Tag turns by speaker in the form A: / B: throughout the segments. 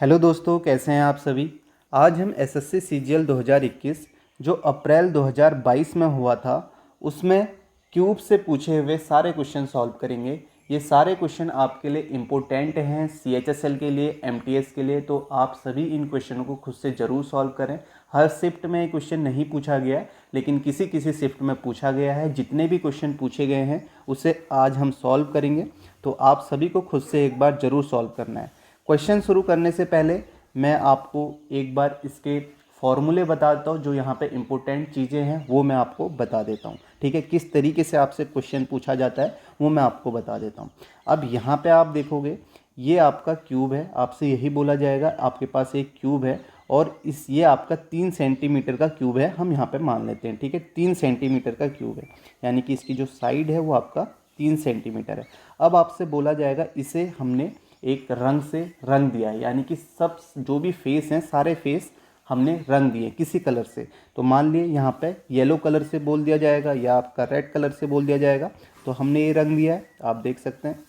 A: Hello दोस्तों, कैसे हैं आप सभी। आज हम एसएससी सीजीएल 2021 जो अप्रैल 2022 में हुआ था उसमें क्यूब से पूछे हुए सारे क्वेश्चन सॉल्व करेंगे। ये सारे क्वेश्चन आपके लिए इम्पोर्टेंट हैं, सीएचएसएल के लिए, एमटीएस के लिए, तो आप सभी इन क्वेश्चनों को खुद से ज़रूर सॉल्व करें। हर शिफ्ट में ये क्वेश्चन नहीं पूछा गया है, लेकिन किसी किसी शिफ्ट में पूछा गया है। जितने भी क्वेश्चन पूछे गए हैं उसे आज हम सॉल्व करेंगे, तो आप सभी को खुद से एक बार ज़रूर सॉल्व करना है। क्वेश्चन शुरू करने से पहले मैं आपको एक बार इसके फॉर्मूले बता देता हूँ। जो यहाँ पे इम्पोर्टेंट चीज़ें हैं वो मैं आपको बता देता हूँ, ठीक है। किस तरीके से आपसे क्वेश्चन पूछा जाता है वो मैं आपको बता देता हूँ। अब यहाँ पे आप देखोगे, ये आपका क्यूब है। आपसे यही बोला जाएगा, आपके पास एक क्यूब है और ये आपका 3 सेंटीमीटर का क्यूब है। हम यहाँ पे मान लेते हैं, ठीक है, 3 सेंटीमीटर का क्यूब है, यानी कि इसकी जो साइड है वो आपका 3 सेंटीमीटर है। अब आपसे बोला जाएगा, इसे हमने एक रंग से रंग दिया है, यानी कि सब जो भी फेस हैं सारे फेस हमने रंग दिए किसी कलर से। तो मान लिए यहाँ पे येलो कलर से बोल दिया जाएगा या आपका रेड कलर से बोल दिया जाएगा। तो हमने ये रंग दिया है, आप देख सकते हैं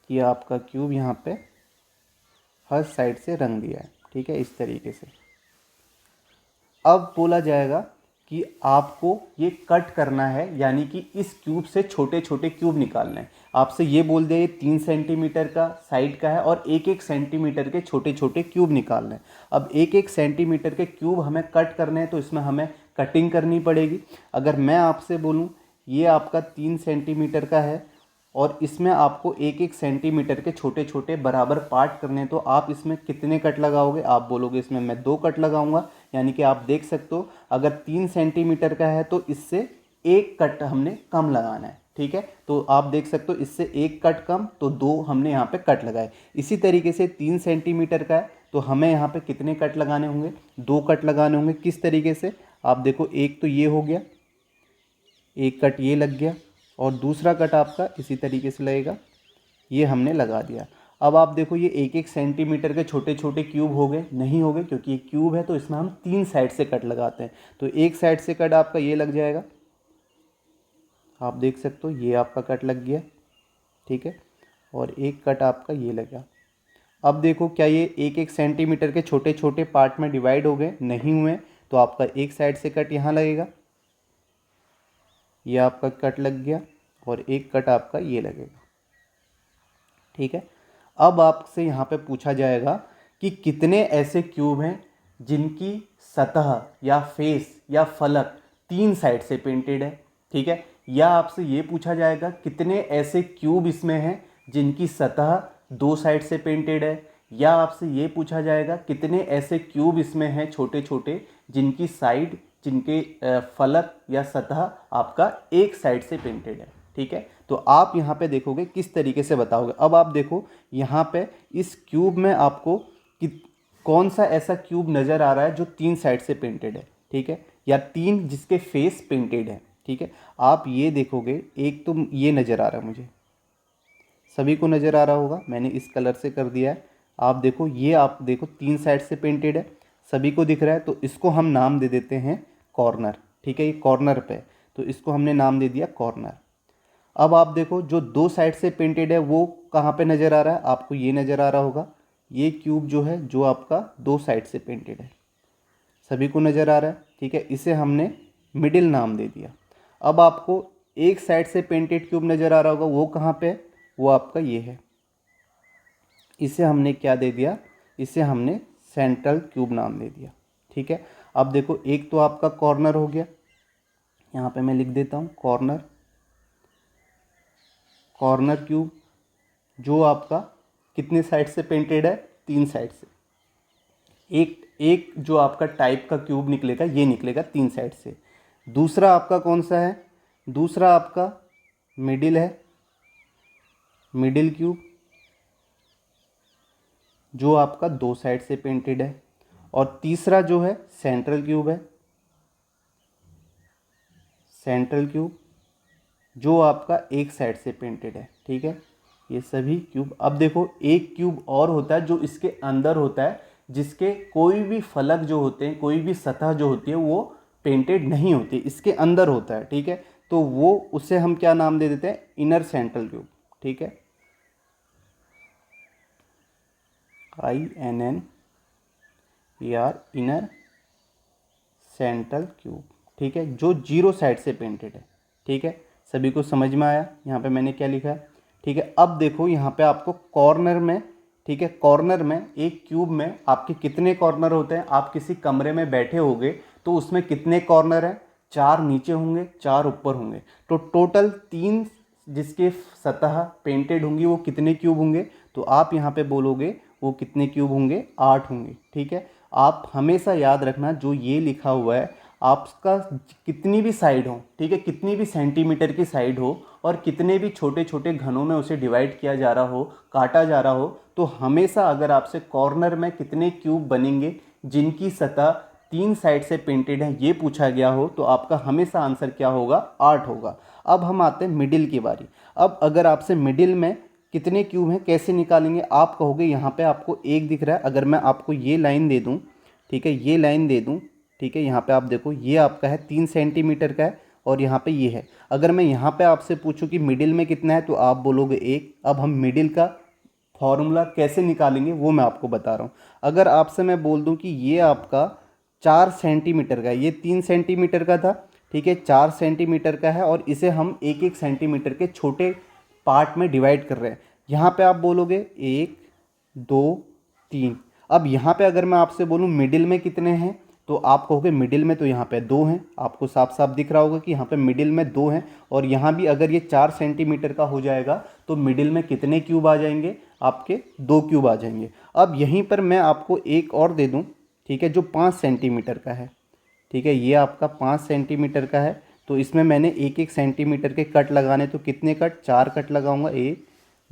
A: कि आपका क्यूब यहाँ पे हर साइड से रंग दिया है, ठीक है, इस तरीके से। अब बोला जाएगा कि आपको ये कट करना है, यानी कि इस क्यूब से छोटे छोटे क्यूब निकालने हैं। आपसे ये बोल दिया ये 3 सेंटीमीटर का साइड का है और एक एक सेंटीमीटर के छोटे छोटे क्यूब निकालने हैं। अब एक एक सेंटीमीटर के क्यूब हमें कट करने हैं, तो इसमें हमें कटिंग करनी पड़ेगी। अगर मैं आपसे बोलूँ ये आपका 3 सेंटीमीटर का है और इसमें आपको एक एक सेंटीमीटर के छोटे छोटे बराबर पार्ट करने हैं, तो आप इसमें कितने कट लगाओगे। आप बोलोगे इसमें मैं 2 कट लगाऊंगा, यानी कि आप देख सकते हो अगर 3 सेंटीमीटर का है तो इससे एक कट हमने कम लगाना है, ठीक है। तो आप देख सकते हो इससे एक कट कम, तो 2 हमने यहाँ पे कट लगाए। इसी तरीके से 3 सेंटीमीटर का है तो हमें यहाँ पे कितने कट लगाने होंगे, 2 कट लगाने होंगे। किस तरीके से, आप देखो, एक तो ये हो गया, एक कट ये लग गया और दूसरा कट आपका इसी तरीके से लगेगा, ये हमने लगा दिया। अब आप देखो ये एक एक सेंटीमीटर के छोटे छोटे क्यूब हो गए, नहीं हो गए, क्योंकि ये क्यूब है तो इसमें हम 3 साइड से कट लगाते हैं। तो एक साइड से कट आपका ये लग जाएगा, आप देख सकते हो ये आपका कट लग गया, ठीक है, और एक कट आपका ये लगा। अब देखो क्या ये एक एक सेंटीमीटर के छोटे छोटे पार्ट में डिवाइड हो गए, नहीं हुए, तो आपका एक साइड से कट यहाँ लगेगा, ये आपका कट लग गया और एक कट आपका ये लगेगा, ठीक है। अब आपसे यहाँ पे पूछा जाएगा कि कितने ऐसे क्यूब हैं जिनकी सतह या फेस या फलक 3 साइड से पेंटेड है, ठीक है। या आपसे ये पूछा जाएगा कितने ऐसे क्यूब इसमें हैं जिनकी सतह 2 साइड से पेंटेड है। या आपसे ये पूछा जाएगा कितने ऐसे क्यूब इसमें हैं छोटे छोटे जिनकी साइड, जिनके फलक या सतह आपका एक साइड से पेंटेड है, ठीक है। तो आप यहाँ पे देखोगे किस तरीके से बताओगे। अब आप देखो यहाँ पे इस क्यूब में आपको कि कौन सा ऐसा क्यूब नज़र आ रहा है जो 3 साइड से पेंटेड है, ठीक है, या 3 जिसके फेस पेंटेड है, ठीक है। आप ये देखोगे, एक तो ये नज़र आ रहा है मुझे, सभी को नज़र आ रहा होगा, मैंने इस कलर से कर दिया है। आप देखो ये, आप देखो 3 साइड से पेंटेड है, सभी को दिख रहा है, तो इसको हम नाम दे देते हैं कॉर्नर, ठीक है। ये कॉर्नर पे, तो इसको हमने नाम दे दिया कॉर्नर। अब आप देखो जो 2 साइड से पेंटेड है वो कहाँ पे नज़र आ रहा है, आपको ये नज़र आ रहा होगा, ये क्यूब जो है जो आपका 2 साइड से पेंटेड है, सभी को नज़र आ रहा है, ठीक है। इसे हमने मिडिल नाम दे दिया। अब आपको एक साइड से पेंटेड क्यूब नज़र आ रहा होगा, वो कहाँ पे है, वो आपका ये है, इसे हमने क्या दे दिया, इसे हमने सेंट्रल क्यूब नाम दे दिया, ठीक है। अब देखो एक तो आपका कॉर्नर हो गया, यहाँ पे मैं लिख देता हूँ कॉर्नर, कॉर्नर क्यूब जो आपका कितने साइड से पेंटेड है, 3 साइड से। एक एक जो आपका टाइप का क्यूब निकलेगा ये निकलेगा 3 साइड से। दूसरा आपका कौन सा है, दूसरा आपका मिडिल है, मिडिल क्यूब जो आपका 2 साइड से पेंटेड है। और तीसरा जो है सेंट्रल क्यूब है, सेंट्रल क्यूब जो आपका एक साइड से पेंटेड है, ठीक है। ये सभी क्यूब। अब देखो एक क्यूब और होता है जो इसके अंदर होता है, जिसके कोई भी फलक जो होते हैं, कोई भी सतह जो होती है वो पेंटेड नहीं होती, इसके अंदर होता है, ठीक है। तो वो, उसे हम क्या नाम दे देते हैं, इनर सेंट्रल क्यूब, ठीक है। INNER, इनर सेंट्रल क्यूब, ठीक है, जो जीरो साइड से पेंटेड है। ठीक है, सभी को समझ में आया यहाँ पे मैंने क्या लिखा है? ठीक है, अब देखो यहाँ पे आपको कॉर्नर में, ठीक है, कॉर्नर में एक क्यूब में आपके कितने कॉर्नर होते हैं? आप किसी कमरे में बैठे होगे तो उसमें कितने कॉर्नर हैं? 4 नीचे होंगे, 4 ऊपर होंगे, तो टोटल 3 जिसके सतह पेंटेड होंगी वो कितने क्यूब होंगे? तो आप यहाँ पे बोलोगे वो कितने क्यूब होंगे? 8 होंगे। ठीक है, आप हमेशा याद रखना जो ये लिखा हुआ है, आपका कितनी भी साइड हो, ठीक है, कितनी भी सेंटीमीटर की साइड हो और कितने भी छोटे छोटे घनों में उसे डिवाइड किया जा रहा हो, काटा जा रहा हो, तो हमेशा अगर आपसे कॉर्नर में कितने क्यूब बनेंगे जिनकी सतह 3 साइड से पेंटेड है ये पूछा गया हो, तो आपका हमेशा आंसर क्या होगा? 8 होगा। अब हम आते हैं मिडिल की बारी। अब अगर आपसे मिडिल में कितने क्यूब हैं कैसे निकालेंगे? आप कहोगे यहाँ पे आपको 1 दिख रहा है, अगर मैं आपको ये लाइन दे दूँ, ठीक है, ये लाइन दे दूँ, ठीक है, यहाँ पे आप देखो ये आपका है 3 सेंटीमीटर का है और यहाँ पे ये है। अगर मैं यहाँ पे आपसे पूछूं कि मिडिल में कितना है तो आप बोलोगे 1। अब हम मिडिल का फॉर्मूला कैसे निकालेंगे वो मैं आपको बता रहा हूँ। अगर आपसे मैं बोल दूँ कि ये आपका 4 सेंटीमीटर का है, ये 3 सेंटीमीटर का था, ठीक है, 4 सेंटीमीटर का है और इसे हम 1-1 सेंटीमीटर के छोटे पार्ट में डिवाइड कर रहे हैं। यहाँ पे आप बोलोगे 1 2 3। अब यहाँ पे अगर मैं आपसे बोलूँ मिडिल में कितने हैं तो आप कहोगे मिडिल में तो यहाँ पे 2 हैं। आपको साफ साफ दिख रहा होगा कि यहाँ पे मिडिल में 2 हैं और यहाँ भी अगर ये 4 सेंटीमीटर का हो जाएगा तो मिडिल में कितने क्यूब आ जाएंगे? आपके 2 क्यूब आ जाएंगे। अब यहीं पर मैं आपको एक और दे दूँ, ठीक है, जो 5 सेंटीमीटर का है, ठीक है, ये आपका 5 सेंटीमीटर का है, तो इसमें मैंने 1-1 सेंटीमीटर के कट लगाने, तो कितने कट? 4 कट लगाऊंगा, 1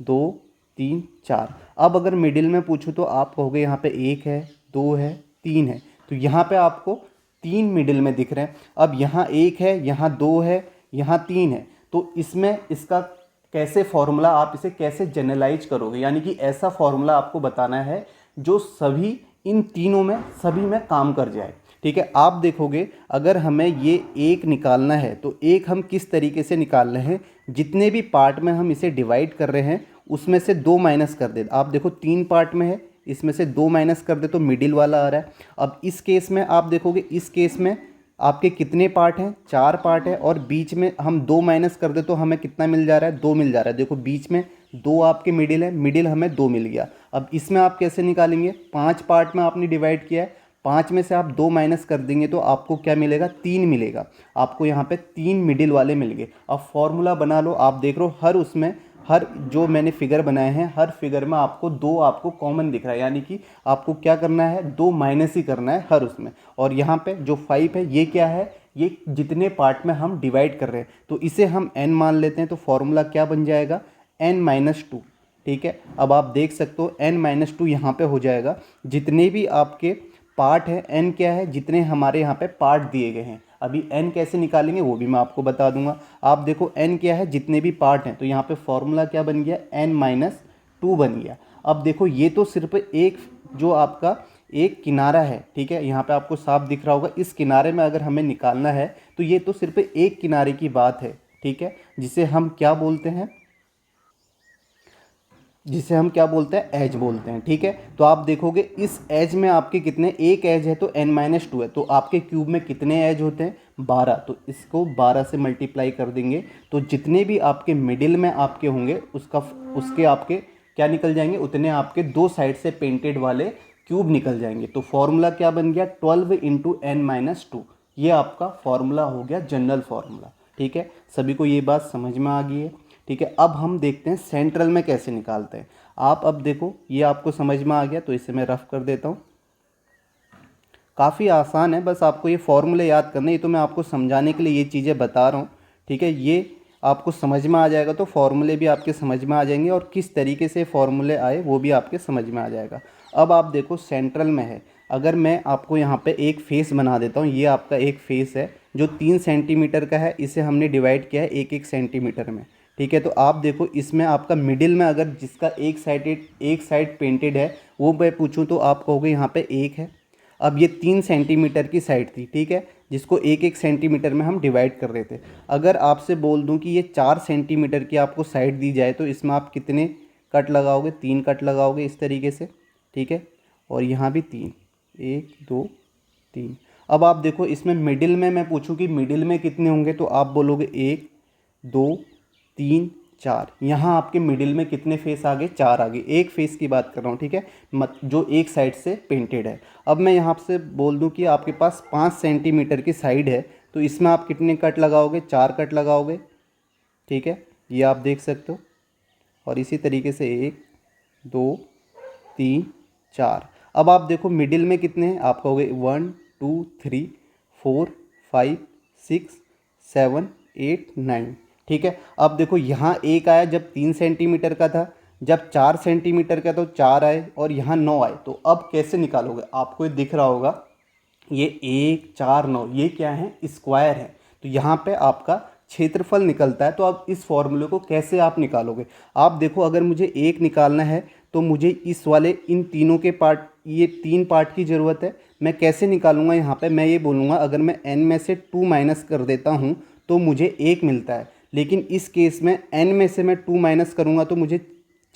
A: 2 3 4। अब अगर मिडिल में पूछूं तो आप कहोगे यहाँ पे 1 है, 2 है, 3 है, तो यहाँ पे आपको 3 मिडिल में दिख रहे हैं। अब यहाँ 1 है, यहाँ 2 है, यहाँ 3 है, तो इसमें इसका कैसे फॉर्मूला, आप इसे कैसे जनरलाइज करोगे? यानी कि ऐसा फॉर्मूला आपको बताना है जो सभी इन तीनों में सभी में काम कर जाए। ठीक है, आप देखोगे अगर हमें ये 1 निकालना है तो 1 हम किस तरीके से निकाल रहे हैं? जितने भी पार्ट में हम इसे डिवाइड कर रहे हैं उसमें से 2 माइनस कर दे। आप देखो 3 पार्ट में है, इसमें से 2 माइनस कर दे तो मिडिल वाला आ रहा है। अब इस केस में आप देखोगे, इस केस में आपके कितने पार्ट हैं? 4 पार्ट है और बीच में हम 2 माइनस कर दे तो हमें कितना मिल जा रहा है? 2 मिल जा रहा है। देखो बीच में 2 आपके मिडिल है, मिडिल हमें 2 मिल गया। अब इसमें आप कैसे निकालेंगे? 5 पार्ट में आपने डिवाइड किया है, 5 में से आप 2 माइनस कर देंगे तो आपको क्या मिलेगा? 3 मिलेगा। आपको यहाँ पे 3 मिडिल वाले मिल गए। अब फॉर्मूला बना लो। आप देख रहे हो हर उसमें, हर जो मैंने फिगर बनाए हैं हर फिगर में आपको 2 आपको कॉमन दिख रहा है, यानी कि आपको क्या करना है? 2 माइनस ही करना है हर उसमें। और यहाँ पे जो 5 है ये क्या है? ये जितने पार्ट में हम डिवाइड कर रहे हैं, तो इसे हम n मान लेते हैं, तो फॉर्मूला क्या बन जाएगा? n-2। ठीक है, अब आप देख सकते हो n-2 यहाँ पे हो जाएगा। जितने भी आपके पार्ट है, n क्या है? जितने हमारे यहाँ पे पार्ट दिए गए हैं। अभी n कैसे निकालेंगे वो भी मैं आपको बता दूंगा। आप देखो n क्या है? जितने भी पार्ट हैं, तो यहाँ पे फॉर्मूला क्या बन गया? n-2 बन गया। अब देखो ये तो सिर्फ एक जो आपका एक किनारा है, ठीक है, यहाँ पे आपको साफ दिख रहा होगा। इस किनारे में अगर हमें निकालना है तो ये तो सिर्फ एक किनारे की बात है, ठीक है, जिसे हम क्या बोलते हैं? जिसे हम क्या बोलते हैं? एज बोलते हैं। ठीक है, तो आप देखोगे इस एज में आपके कितने? एक एज है तो n-2 है, तो आपके क्यूब में कितने एज होते हैं? 12। तो इसको 12 से मल्टीप्लाई कर देंगे तो जितने भी आपके मिडिल में आपके होंगे उसके आपके क्या निकल जाएंगे? उतने आपके 2 साइड से पेंटेड वाले क्यूब निकल जाएंगे। तो फॉर्मूला क्या बन गया? 12 × n-2। ये आपका फॉर्मूला हो गया जनरल फॉर्मूला। ठीक है, सभी को ये बात समझ में आ गई है? ठीक है, अब हम देखते हैं सेंट्रल में कैसे निकालते हैं। आप अब देखो ये आपको समझ में आ गया, तो इसे मैं रफ कर देता हूँ। काफ़ी आसान है, बस आपको ये फॉर्मूले याद करने, ये तो मैं आपको समझाने के लिए ये चीज़ें बता रहा हूँ। ठीक है, ये आपको समझ में आ जाएगा तो फॉर्मूले भी आपके समझ में आ जाएंगे और किस तरीके से फॉर्मूले आए वो भी आपके समझ में आ जाएगा। अब आप देखो सेंट्रल में है, अगर मैं आपको यहाँ पे एक फेस बना देता हूँ, ये आपका एक फेस है जो 3 सेंटीमीटर का है, इसे हमने डिवाइड किया है 1-1 सेंटीमीटर में। ठीक है, तो आप देखो इसमें आपका मिडिल में अगर जिसका एक साइड पेंटेड है वो मैं पूछूं तो आप कहोगे यहाँ पे 1 है। अब ये 3 सेंटीमीटर की साइड थी, ठीक है, जिसको 1-1 सेंटीमीटर में हम डिवाइड कर रहे थे। अगर आपसे बोल दूं कि ये 4 सेंटीमीटर की आपको साइड दी जाए तो इसमें आप कितने कट लगाओगे? 3 कट लगाओगे इस तरीके से। ठीक है, और यहाँ भी 3, 1 2 3। अब आप देखो इसमें मिडिल में मैं पूछूं कि मिडिल में कितने होंगे, तो आप बोलोगे 1 2 3 4। यहाँ आपके मिडिल में कितने फेस आ गए, 4 आ गए। एक फेस की बात कर रहा हूँ, ठीक है, मत जो एक साइड से पेंटेड है। अब मैं यहाँ से बोल दूँ कि आपके पास 5 सेंटीमीटर की साइड है, तो इसमें आप कितने कट लगाओगे, 4 कट लगाओगे, ठीक है, ये आप देख सकते हो। और इसी तरीके से 1 2 3 4। अब आप देखो मिडिल में कितने हैं, आप कहोगे 1 2 3 4 5 6 7 8 9, ठीक है। अब देखो यहाँ एक आया जब 3 सेंटीमीटर का था, जब 4 सेंटीमीटर का तो 4 आए, और यहाँ 9 आए। तो अब कैसे निकालोगे, आपको ये दिख रहा होगा, ये 1 4 9, ये क्या है, स्क्वायर है। तो यहाँ पे आपका क्षेत्रफल निकलता है। तो अब इस फॉर्मूले को कैसे आप निकालोगे, आप देखो अगर मुझे एक निकालना है तो मुझे इस वाले इन तीनों के पार्ट, ये 3 पार्ट की ज़रूरत है। मैं कैसे निकालूंगा, यहाँ पे मैं ये बोलूँगा अगर मैं n में से 2 माइनस कर देता हूँ तो मुझे 1 मिलता है। लेकिन इस केस में n में से मैं 2 माइनस करूँगा तो मुझे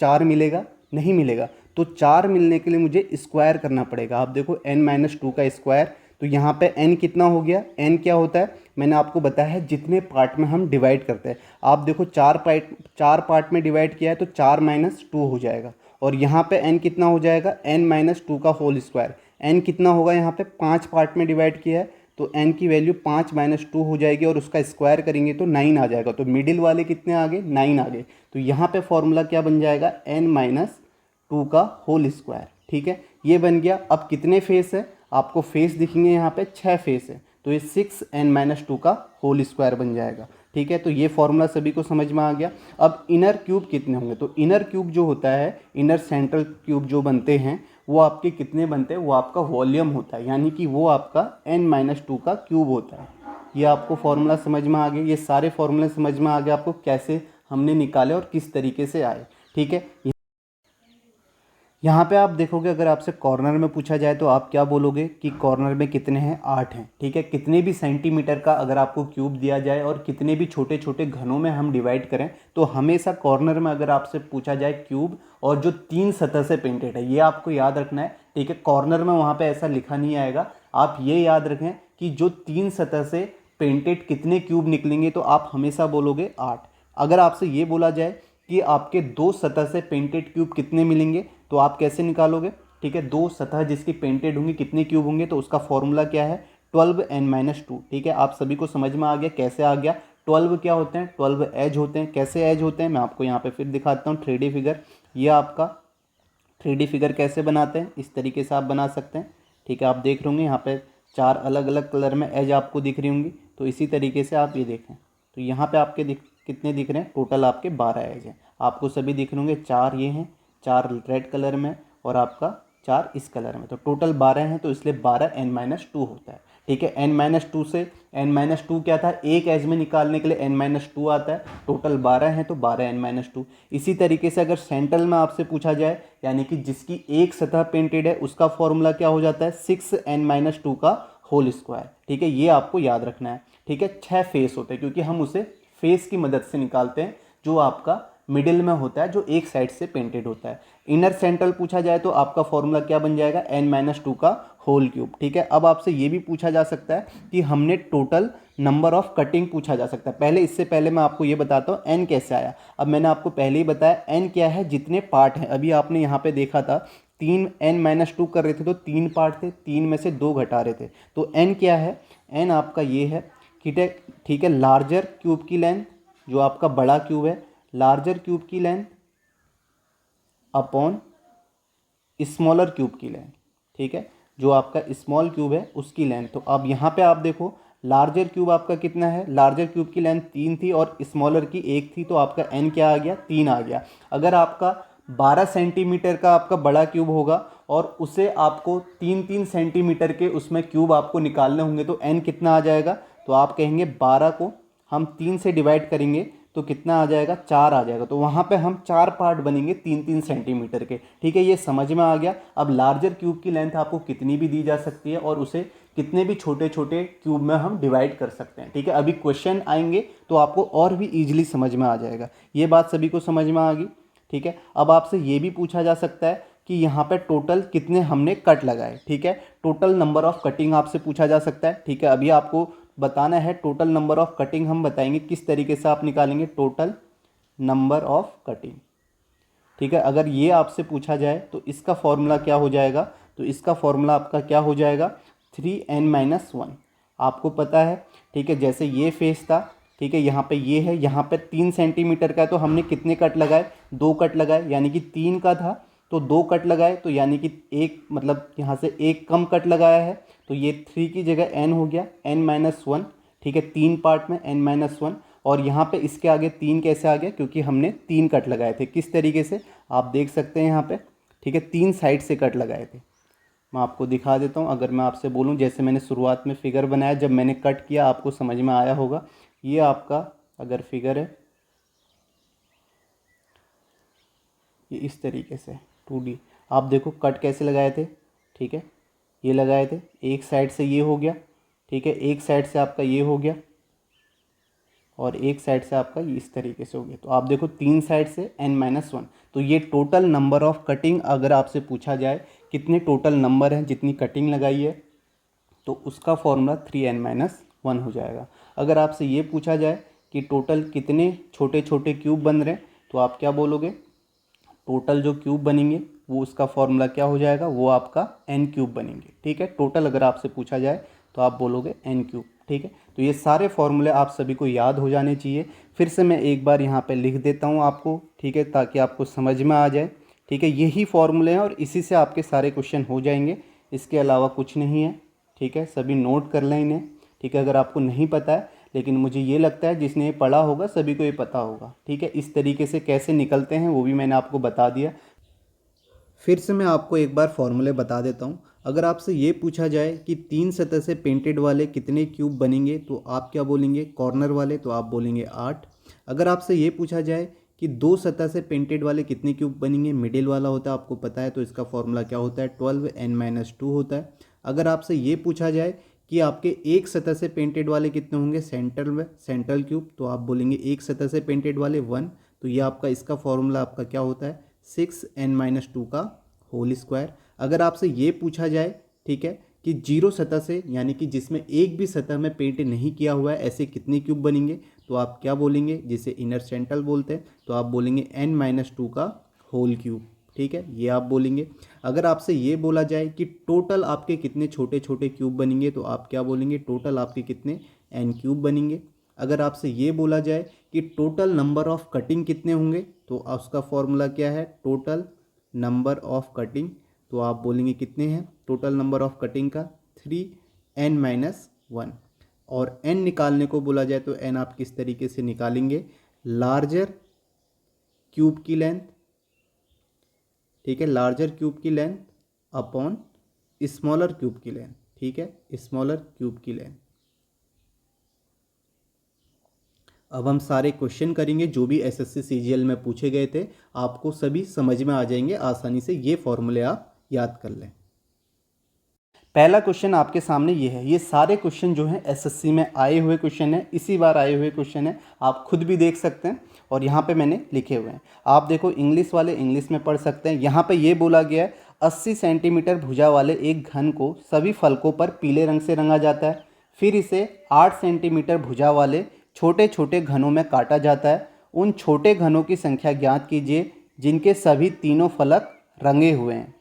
A: 4 मिलेगा, नहीं मिलेगा। तो 4 मिलने के लिए मुझे स्क्वायर करना पड़ेगा। आप देखो n-2 का स्क्वायर, तो यहाँ पे n कितना हो गया, n क्या होता है, मैंने आपको बताया है जितने पार्ट में हम डिवाइड करते हैं। आप देखो 4 पार्ट में डिवाइड किया है तो 4 माइनस 2 हो जाएगा। और यहाँ पे n कितना हो जाएगा, n-2 का होल स्क्वायर। n कितना होगा, यहाँ पे 5 पार्ट में डिवाइड किया है तो n की वैल्यू 5 माइनस 2 हो जाएगी, और उसका स्क्वायर करेंगे तो 9 आ जाएगा। तो मिडिल वाले कितने आ गए, 9 आ गए। तो यहाँ पे फॉर्मूला क्या बन जाएगा, n-2 का होल स्क्वायर, ठीक है, ये बन गया। अब कितने फेस है, आपको फेस दिखेंगे यहाँ पे 6 फेस है, तो ये 6n-2 का होल स्क्वायर बन जाएगा, ठीक है। तो ये फॉर्मूला सभी को समझ में आ गया। अब इनर क्यूब कितने होंगे, तो इनर क्यूब जो होता है, इनर सेंट्रल क्यूब जो बनते हैं वो आपके कितने बनते हैं, वो आपका वॉल्यूम होता है, यानी कि वो आपका n-2 का क्यूब होता है। ये आपको फॉर्मूला समझ में आ गया, ये सारे फॉर्मूले समझ में आ गए आपको कैसे हमने निकाले और किस तरीके से आए, ठीक है। यहाँ पे आप देखोगे अगर आपसे कॉर्नर में पूछा जाए तो आप क्या बोलोगे कि कॉर्नर में कितने हैं, 8 हैं, ठीक है। कितने भी सेंटीमीटर का अगर आपको क्यूब दिया जाए और कितने भी छोटे छोटे घनों में हम डिवाइड करें, तो हमेशा कॉर्नर में अगर आपसे पूछा जाए क्यूब और जो 3 सतह से पेंटेड है, ये आपको याद रखना है, ठीक है। कॉर्नर में वहाँ पर ऐसा लिखा नहीं आएगा, आप ये याद रखें कि जो 3 सतह से पेंटेड कितने क्यूब निकलेंगे, तो आप हमेशा बोलोगे 8। अगर आपसे ये बोला जाए कि आपके 2 सतह से पेंटेड क्यूब कितने मिलेंगे, तो आप कैसे निकालोगे, ठीक है। 2 सतह जिसकी पेंटेड होंगी कितने क्यूब होंगे, तो उसका फॉर्मूला क्या है, 12n-2, ठीक है। आप सभी को समझ में आ गया कैसे आ गया। 12 क्या होते हैं, 12 एज होते हैं। कैसे एज होते हैं, मैं आपको यहाँ पे फिर दिखाता हूँ 3D फिगर। ये आपका 3D फिगर कैसे बनाते हैं, इस तरीके से आप बना सकते हैं, ठीक है। आप देख रहे होंगे यहाँ पे 4 अलग अलग कलर में एज आपको दिख रही होंगी, तो इसी तरीके से आप ये देखें, तो यहाँ पे आपके कितने दिख रहे हैं, टोटल आपके 12 एज हैं। आपको सभी दिख रहे होंगे, 4 ये हैं, 4 रेड कलर में और आपका 4 इस कलर में, तो टोटल 12 हैं। तो इसलिए 12n-2 होता है, ठीक है। n-2 से n-2 क्या था, एक एज में निकालने के लिए n-2 आता है। टोटल 12 हैं तो 12n-2। इसी तरीके से अगर सेंट्रल में आपसे पूछा जाए, यानी कि जिसकी एक सतह पेंटेड है, उसका फॉर्मूला क्या हो जाता है, 6n-2 का होल स्क्वायर, ठीक है। ये आपको याद रखना है, ठीक है। 6 फेस होते हैं क्योंकि हम उसे फेस की मदद से निकालते हैं, जो आपका मिडिल में होता है, जो एक साइड से पेंटेड होता है। इनर सेंट्रल पूछा जाए तो आपका फॉर्मूला क्या बन जाएगा, n-2 का होल क्यूब, ठीक है। अब आपसे ये भी पूछा जा सकता है कि हमने टोटल नंबर ऑफ कटिंग पूछा जा सकता है। पहले इससे पहले मैं आपको ये बताता हूँ n कैसे आया। अब मैंने आपको पहले ही बताया n क्या है, जितने पार्ट हैं। अभी आपने यहाँ पे देखा था 3 n-2 कर रहे थे तो 3 पार्ट थे, 3 में से 2 घटा रहे थे। तो n क्या है, n आपका ये है, ठीक है। लार्जर क्यूब की लेंथ, जो आपका बड़ा क्यूब है, लार्जर क्यूब की लेंथ अपॉन स्मॉलर क्यूब की लेंथ, ठीक है। जो आपका स्मॉल क्यूब है उसकी लेंथ। तो अब यहाँ पे आप देखो लार्जर क्यूब आपका कितना है, लार्जर क्यूब की लेंथ 3 थी और स्मॉलर की 1 थी, तो आपका n क्या आ गया, 3 आ गया। अगर आपका 12 सेंटीमीटर का आपका बड़ा क्यूब होगा और उसे आपको 3-3 सेंटीमीटर के उसमें क्यूब आपको निकालने होंगे, तो n कितना आ जाएगा, तो आप कहेंगे 12 को हम 3 से डिवाइड करेंगे तो कितना आ जाएगा, 4 आ जाएगा। तो वहाँ पे हम 4 पार्ट बनेंगे 3-3 सेंटीमीटर के, ठीक है। ये समझ में आ गया। अब लार्जर क्यूब की लेंथ आपको कितनी भी दी जा सकती है और उसे कितने भी छोटे छोटे क्यूब में हम डिवाइड कर सकते हैं, ठीक है। अभी क्वेश्चन आएंगे तो आपको और भी ईजिली समझ में आ जाएगा। ये बात सभी को समझ में आ गई, ठीक है। अब आपसे ये भी पूछा जा सकता है कि यहाँ पे टोटल कितने हमने कट लगाए। ठीक है, टोटल नंबर ऑफ कटिंग आपसे पूछा जा सकता है। ठीक है, अभी आपको बताना है टोटल नंबर ऑफ कटिंग, हम बताएंगे किस तरीके से आप निकालेंगे टोटल नंबर ऑफ कटिंग। ठीक है, अगर ये आपसे पूछा जाए तो इसका फॉर्मूला क्या हो जाएगा, तो इसका फॉर्मूला आपका क्या हो जाएगा 3n-1, आपको पता है। ठीक है, जैसे ये फेस था, ठीक है, यहाँ पे ये है, यहाँ पे 3 सेंटीमीटर का है, तो हमने कितने कट लगाए, 2 कट लगाए, यानी कि 3 का था तो 2 कट लगाए, तो यानी कि एक मतलब यहाँ से एक कम कट लगाया है, तो ये 3 की जगह n हो गया, n-1। ठीक है, 3 पार्ट में n-1, और यहाँ पे इसके आगे 3 कैसे आ गया, क्योंकि हमने 3 कट लगाए थे। किस तरीके से आप देख सकते हैं यहाँ पे, ठीक है, 3 साइड से कट लगाए थे। मैं आपको दिखा देता हूँ, अगर मैं आपसे बोलूँ, जैसे मैंने शुरुआत में फिगर बनाया, जब मैंने कट किया आपको समझ में आया होगा। ये आपका अगर फिगर है, ये इस तरीके से 2D, आप देखो कट कैसे लगाए थे। ठीक है, ये लगाए थे, एक साइड से ये हो गया, ठीक है, एक साइड से आपका ये हो गया, और एक साइड से आपका ये इस तरीके से हो गया। तो आप देखो 3 साइड से n-1, तो ये टोटल नंबर ऑफ कटिंग अगर आपसे पूछा जाए कितने टोटल नंबर हैं जितनी कटिंग लगाई है, तो उसका फॉर्मूला 3n-1 हो जाएगा। अगर आपसे ये पूछा जाए कि टोटल कितने छोटे छोटे क्यूब बन रहे हैं, तो आप क्या बोलोगे, टोटल जो क्यूब बनेंगे वो उसका फॉर्मूला क्या हो जाएगा, वो आपका n क्यूब बनेंगे। ठीक है, टोटल अगर आपसे पूछा जाए तो आप बोलोगे n क्यूब। ठीक है, तो ये सारे फॉर्मूले आप सभी को याद हो जाने चाहिए। फिर से मैं एक बार यहाँ पे लिख देता हूँ आपको, ठीक है, ताकि आपको समझ में आ जाए। ठीक है, यही फॉर्मूले हैं और इसी से आपके सारे क्वेश्चन हो जाएंगे, इसके अलावा कुछ नहीं है। ठीक है, सभी नोट कर लें इन्हें। ठीक है, अगर आपको नहीं पता है, लेकिन मुझे ये लगता है जिसने ये पढ़ा होगा सभी को ये पता होगा। ठीक है, इस तरीके से कैसे निकलते हैं वो भी मैंने आपको बता दिया। फिर से मैं आपको एक बार फॉर्मूले बता देता हूँ। अगर आपसे ये पूछा जाए कि 3 सतह से पेंटेड वाले कितने क्यूब बनेंगे, तो आप क्या बोलेंगे, कॉर्नर वाले तो आप बोलेंगे 8। अगर आपसे ये पूछा जाए कि 2 सतह से पेंटेड वाले कितने क्यूब बनेंगे, मिडिल वाला होता है, आपको पता है, तो इसका फॉर्मूला क्या होता है 12n-2 होता है। अगर आपसे ये पूछा जाए कि आपके एक सतह से पेंटेड वाले कितने होंगे, सेंट्रल क्यूब, तो आप बोलेंगे एक सतह से पेंटेड वाले 1, तो ये आपका इसका फॉर्मूला आपका क्या होता है 6n-2 का होल स्क्वायर। अगर आपसे ये पूछा जाए, ठीक है, कि 0 सतह से, यानी कि जिसमें एक भी सतह में पेंट नहीं किया हुआ है, ऐसे कितने क्यूब बनेंगे, तो आप क्या बोलेंगे, जिसे इनर सेंट्रल बोलते हैं, तो आप बोलेंगे n-2 का होल क्यूब। ठीक है, ये आप बोलेंगे। अगर आपसे ये बोला जाए कि टोटल आपके कितने छोटे छोटे क्यूब बनेंगे, तो आप क्या बोलेंगे, टोटल आपके कितने n क्यूब बनेंगे। अगर आपसे ये बोला जाए कि टोटल नंबर ऑफ कटिंग कितने होंगे, तो उसका फॉर्मूला क्या है, टोटल नंबर ऑफ कटिंग, तो आप बोलेंगे कितने हैं टोटल नंबर ऑफ कटिंग का 3n-1। और n निकालने को बोला जाए तो n आप किस तरीके से निकालेंगे, लार्जर क्यूब की लेंथ, ठीक है, लार्जर क्यूब की लेंथ अपॉन स्मॉलर क्यूब की लेंथ। ठीक है, स्मॉलर क्यूब की लेंथ। अब हम सारे क्वेश्चन करेंगे जो भी एसएससी सीजीएल में पूछे गए थे, आपको सभी समझ में आ जाएंगे आसानी से, ये फॉर्मूले आप याद कर लें। पहला क्वेश्चन आपके सामने ये है, ये सारे क्वेश्चन जो हैं एसएससी में आए हुए क्वेश्चन हैं, इसी बार आए हुए क्वेश्चन हैं, आप खुद भी देख सकते हैं और यहाँ पे मैंने लिखे हुए हैं। आप देखो, इंग्लिश वाले इंग्लिश में पढ़ सकते हैं। यहाँ पे ये बोला गया है 80 सेंटीमीटर भुजा वाले एक घन को सभी फलकों पर पीले रंग से रंगा जाता है, फिर इसे 8 सेंटीमीटर भुजा वाले छोटे छोटे घनों में काटा जाता है। उन छोटे घनों की संख्या ज्ञात कीजिए जिनके सभी तीनों फलक रंगे हुए हैं।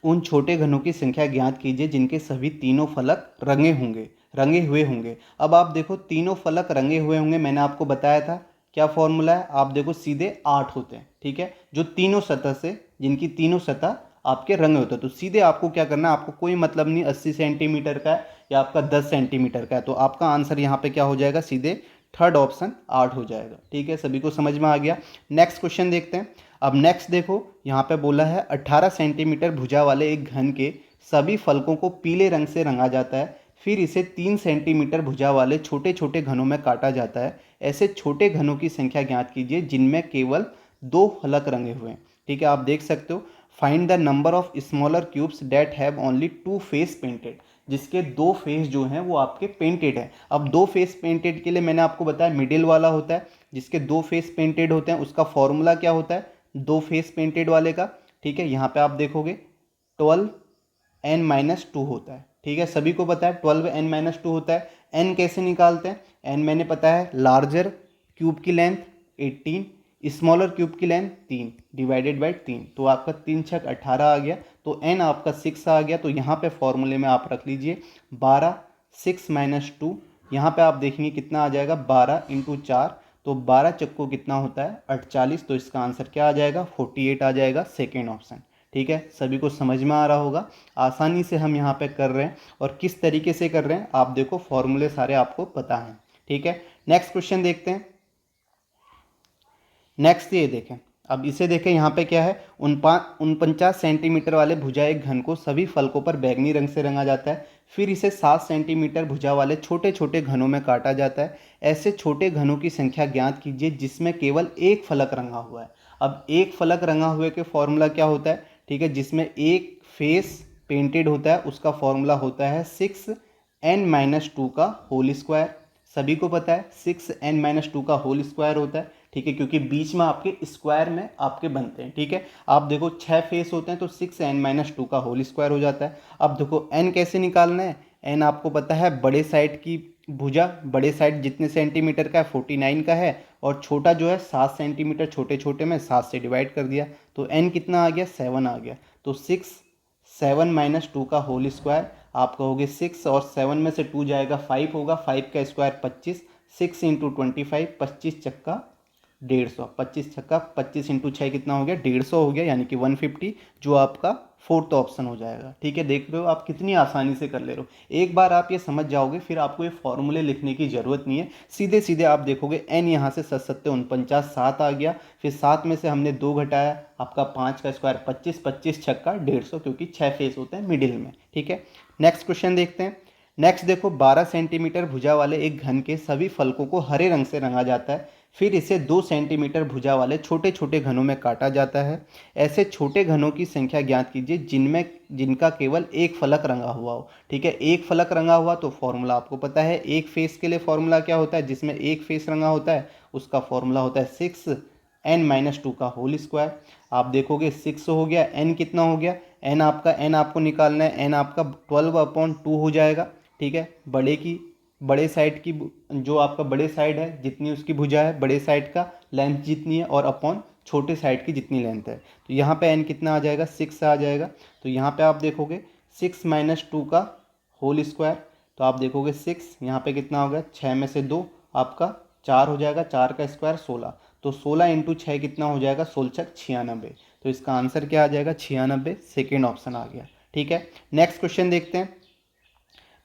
A: उन छोटे घनों की संख्या ज्ञात कीजिए जिनके सभी तीनों फलक रंगे हुए होंगे। अब आप देखो, तीनों फलक रंगे हुए होंगे, मैंने आपको बताया था क्या फॉर्मूला है, आप देखो सीधे 8 होते हैं। ठीक है, जो तीनों सतह से, जिनकी तीनों सतह आपके रंगे होते हैं, तो सीधे आपको क्या करना है, आपको कोई मतलब नहीं 80 सेंटीमीटर का है या आपका 10 सेंटीमीटर का है, तो आपका आंसर यहाँ पे क्या हो जाएगा, सीधे थर्ड ऑप्शन 8 हो जाएगा। ठीक है, सभी को समझ में आ गया। नेक्स्ट क्वेश्चन देखते हैं। अब नेक्स्ट देखो, यहाँ पे बोला है 18 सेंटीमीटर भुजा वाले एक घन के सभी फलकों को पीले रंग से रंगा जाता है, फिर इसे 3 सेंटीमीटर भुजा वाले छोटे छोटे घनों में काटा जाता है। ऐसे छोटे घनों की संख्या ज्ञात कीजिए जिनमें केवल 2 फलक रंगे हुए हैं। ठीक है, आप देख सकते हो, find the number of smaller cubes that have only 2 face painted, जिसके 2 फेस जो हैं वो आपके पेंटेड हैं। अब 2 फेस पेंटेड के लिए मैंने आपको बताया मिडिल वाला होता है, जिसके 2 फेस पेंटेड होते हैं, उसका फॉर्मूला क्या होता है दो फेस पेंटेड वाले का, ठीक है। यहाँ पे आप देखोगे 12n-2 होता है, ठीक है। सभी को पता है 12n-2 होता है। n कैसे निकालते हैं? n मैंने पता है लार्जर क्यूब की लेंथ 18, स्मॉलर क्यूब की लेंथ 3 डिवाइडेड बाई 3, तो आपका 3 छक 18 आ गया, तो n आपका 6 आ गया। तो यहाँ पे फॉर्मूले में आप रख लीजिए 12, 6-2, यहाँ पे आप देखेंगे कितना आ जाएगा 12 इंटू 4, तो 12 चक्को कितना होता है 48, तो इसका आंसर क्या आ जाएगा 48 आ जाएगा, सेकेंड ऑप्शन, ठीक है। सभी को समझ में आ रहा होगा, आसानी से हम यहाँ पे कर रहे हैं, और किस तरीके से कर रहे हैं आप देखो, फॉर्मूले सारे आपको पता हैं, ठीक है। नेक्स्ट क्वेश्चन देखते हैं। नेक्स्ट ये देखें, अब इसे देखें, यहाँ पे क्या है 49 सेंटीमीटर वाले भुजा एक घन को सभी फलकों पर बैंगनी रंग से रंगा जाता है, फिर इसे 7 सेंटीमीटर भुजा वाले छोटे छोटे घनों में काटा जाता है। ऐसे छोटे घनों की संख्या ज्ञात कीजिए जिसमें केवल एक फलक रंगा हुआ है। अब एक फलक रंगा हुए के फॉर्मूला क्या होता है, ठीक है, जिसमें एक फेस पेंटेड होता है उसका फॉर्मूला होता है 6n-2 का होल स्क्वायर। सभी को पता है 6n-2 का होल स्क्वायर होता है, ठीक है, क्योंकि बीच में आपके स्क्वायर में आपके बनते हैं, ठीक है। आप देखो 6 फेस होते हैं तो 6n-2 का होल स्क्वायर हो जाता है। अब देखो n कैसे निकालना है, n आपको पता है बड़े साइड की भुजा, बड़े साइड जितने सेंटीमीटर का है 49 का है, और छोटा जो है 7 सेंटीमीटर, छोटे छोटे में 7 से डिवाइड कर दिया, तो n कितना आ गया 7 आ गया। तो 7-2 का होल स्क्वायर, आप कहोगे 6 और 7 में से 2 जाएगा 5 होगा, 5 का स्क्वायर 25, 6 इंटू 25, 25 चक्का 150, 25 छक्का 25 इंटू 6 कितना हो गया 150 हो गया, यानी कि 150, जो आपका फोर्थ ऑप्शन हो जाएगा, ठीक है। देख रहे हो आप कितनी आसानी से कर ले रहे हो, एक बार आप ये समझ जाओगे फिर आपको ये फॉर्मूले लिखने की ज़रूरत नहीं है, सीधे सीधे आप देखोगे n यहाँ से 7-7-49 7 आ गया, फिर 7 में से हमने 2 घटाया, आपका 5 का स्क्वायर 25, 25 छक्का 150, क्योंकि 6 फेस होते हैं मिडिल में, ठीक है। नेक्स्ट क्वेश्चन देखते हैं। नेक्स्ट देखो 12 सेंटीमीटर भुजा वाले एक घन के सभी फलकों को हरे रंग से रंगा जाता है, फिर इसे 2 सेंटीमीटर भुजा वाले छोटे छोटे घनों में काटा जाता है। ऐसे छोटे घनों की संख्या ज्ञात कीजिए जिनका केवल एक फलक रंगा हुआ हो, ठीक है। एक फलक रंगा हुआ तो फॉर्मूला आपको पता है, एक फेस के लिए फॉर्मूला क्या होता है, जिसमें एक फेस रंगा होता है उसका फॉर्मूला होता है 6n-2 का होल स्क्वायर। आप देखोगे 6 हो गया, n कितना हो गया, n आपको निकालना है, n आपका 12/2 हो जाएगा, ठीक है। बड़े साइड की जो आपका बड़े साइड है जितनी उसकी भुजा है, बड़े साइड का लेंथ जितनी है, और अपॉन छोटे साइड की जितनी लेंथ है, तो यहाँ पे n कितना आ जाएगा 6 आ जाएगा। तो यहाँ पे आप देखोगे 6-2 का होल स्क्वायर, तो आप देखोगे 6 यहाँ पे कितना हो गया, 6 में से 2 आपका 4 हो जाएगा, 4 का स्क्वायर 16, तो 16 इंटू 6 कितना हो जाएगा 16 96, तो इसका आंसर क्या आ जाएगा 96, सेकेंड ऑप्शन आ गया, ठीक है। नेक्स्ट क्वेश्चन देखते हैं।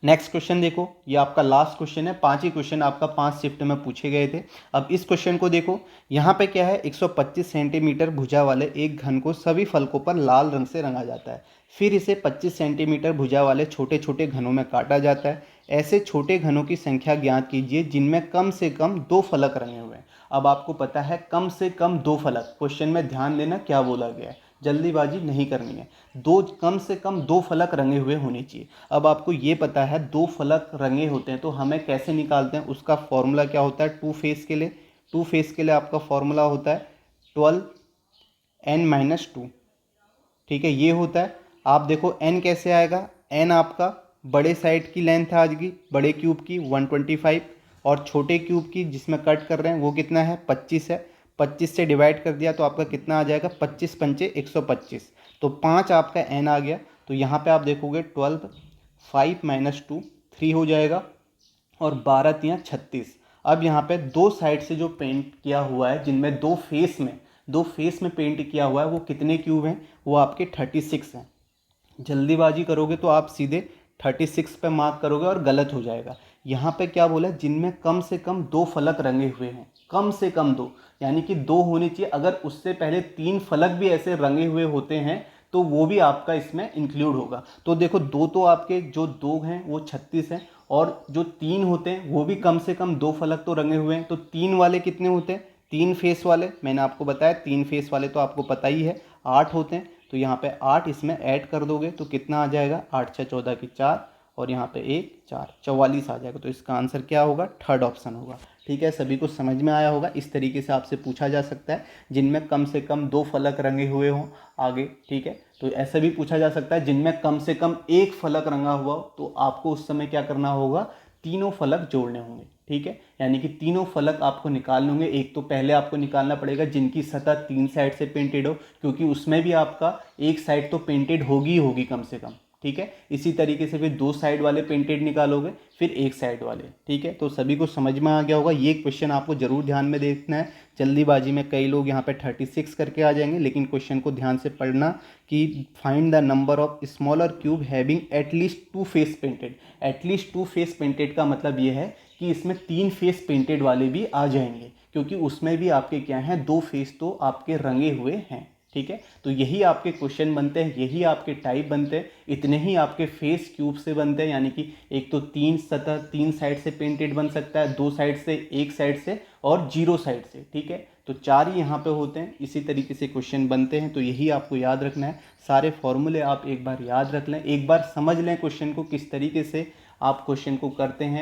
A: नेक्स्ट क्वेश्चन देखो, ये आपका लास्ट क्वेश्चन है, 5 ही क्वेश्चन आपका 5 शिफ्ट में पूछे गए थे। अब इस क्वेश्चन को देखो, यहाँ पे क्या है 125 सेंटीमीटर भुजा वाले एक घन को सभी फलकों पर लाल रंग से रंगा जाता है, फिर इसे 25 सेंटीमीटर भुजा वाले छोटे छोटे घनों में काटा जाता है। ऐसे छोटे घनों की संख्या ज्ञात कीजिए जिनमें कम से कम 2 फलक रंगे हुए हैं। अब आपको पता है कम से कम 2 फलक, क्वेश्चन में ध्यान देना क्या बोला गया है, जल्दीबाजी नहीं करनी है, कम से कम 2 फलक रंगे हुए होने चाहिए। अब आपको ये पता है 2 फलक रंगे होते हैं तो हमें कैसे निकालते हैं, उसका फॉर्मूला क्या होता है, 2 फेस के लिए, 2 फेस के लिए आपका फॉर्मूला होता है 12n-2, ठीक है, ये होता है। आप देखो n कैसे आएगा, n आपका बड़े साइड की लेंथ आ जाएगी, बड़े क्यूब की 125, और छोटे क्यूब की जिसमें कट कर रहे हैं वो कितना है 25 है, 25 से डिवाइड कर दिया तो आपका कितना आ जाएगा 25 पंचे 125, तो 5 आपका n आ गया। तो यहाँ पे आप देखोगे 12, 5-2 3 हो जाएगा, और 12-3-36। अब यहाँ पे 2 साइड से जो पेंट किया हुआ है, जिनमें 2 फेस में पेंट किया हुआ है, वो कितने क्यूब हैं, वो आपके 36 हैं। जल्दीबाजी करोगे तो आप सीधे 36 पे मार्क करोगे और गलत हो जाएगा। यहाँ पे क्या बोला, जिनमें कम से कम 2 फलक रंगे हुए हैं, कम से कम 2, यानी कि 2 होने चाहिए। अगर उससे पहले 3 फलक भी ऐसे रंगे हुए होते हैं तो वो भी आपका इसमें इंक्लूड होगा। तो देखो 2 तो आपके जो 2 हैं वो 36 हैं, और जो 3 होते हैं वो भी कम से कम 2 फलक तो रंगे हुए हैं। तो 3 वाले कितने होते हैं, 3 फेस वाले, मैंने आपको बताया 3 फेस वाले तो आपको पता ही है 8 होते हैं। तो यहाँ पे 8 इसमें ऐड कर दोगे तो कितना आ जाएगा, 8-6-14 की 4, और यहाँ पे 1 4 44 आ जाएगा। तो इसका आंसर क्या होगा, थर्ड ऑप्शन होगा, ठीक है, सभी को समझ में आया होगा। इस तरीके से आपसे पूछा जा सकता है, जिनमें कम से कम 2 फलक रंगे हुए हों आगे, ठीक है। तो ऐसा भी पूछा जा सकता है जिनमें कम से कम 1 फलक रंगा हुआ हो, तो आपको उस समय क्या करना होगा, तीनों फलक जोड़ने होंगे, ठीक है। यानी कि तीनों फलक आपको निकालने होंगे। एक तो पहले आपको निकालना पड़ेगा जिनकी सतह 3 साइड से पेंटेड हो, क्योंकि उसमें भी आपका एक साइड तो पेंटेड होगी ही होगी कम से कम, ठीक है। इसी तरीके से फिर 2 साइड वाले पेंटेड निकालोगे, फिर एक साइड वाले, ठीक है। तो सभी को समझ में आ गया होगा। ये क्वेश्चन आपको जरूर ध्यान में देखना है। जल्दीबाजी में कई लोग यहाँ पे 36 करके आ जाएंगे, लेकिन क्वेश्चन को ध्यान से पढ़ना कि find the number of smaller cube having at least 2 face painted. At least 2 face painted का मतलब ये है कि इसमें 3 फेस पेंटेड वाले भी आ जाएंगे, क्योंकि उसमें भी आपके क्या हैं, 2 फेस तो आपके रंगे हुए हैं, ठीक है। तो यही आपके क्वेश्चन बनते हैं, यही आपके टाइप बनते हैं, इतने ही आपके फेस क्यूब से बनते हैं। यानी कि एक तो 3 सतह 3 साइड से पेंटेड बन सकता है, 2 साइड से, 1 साइड से और 0 साइड से, ठीक है। तो 4 ही यहाँ पे होते हैं। इसी तरीके से क्वेश्चन बनते हैं, तो यही आपको याद रखना है। सारे फॉर्मूले आप एक बार याद रख लें, एक बार समझ लें क्वेश्चन को किस तरीके से आप क्वेश्चन को करते हैं।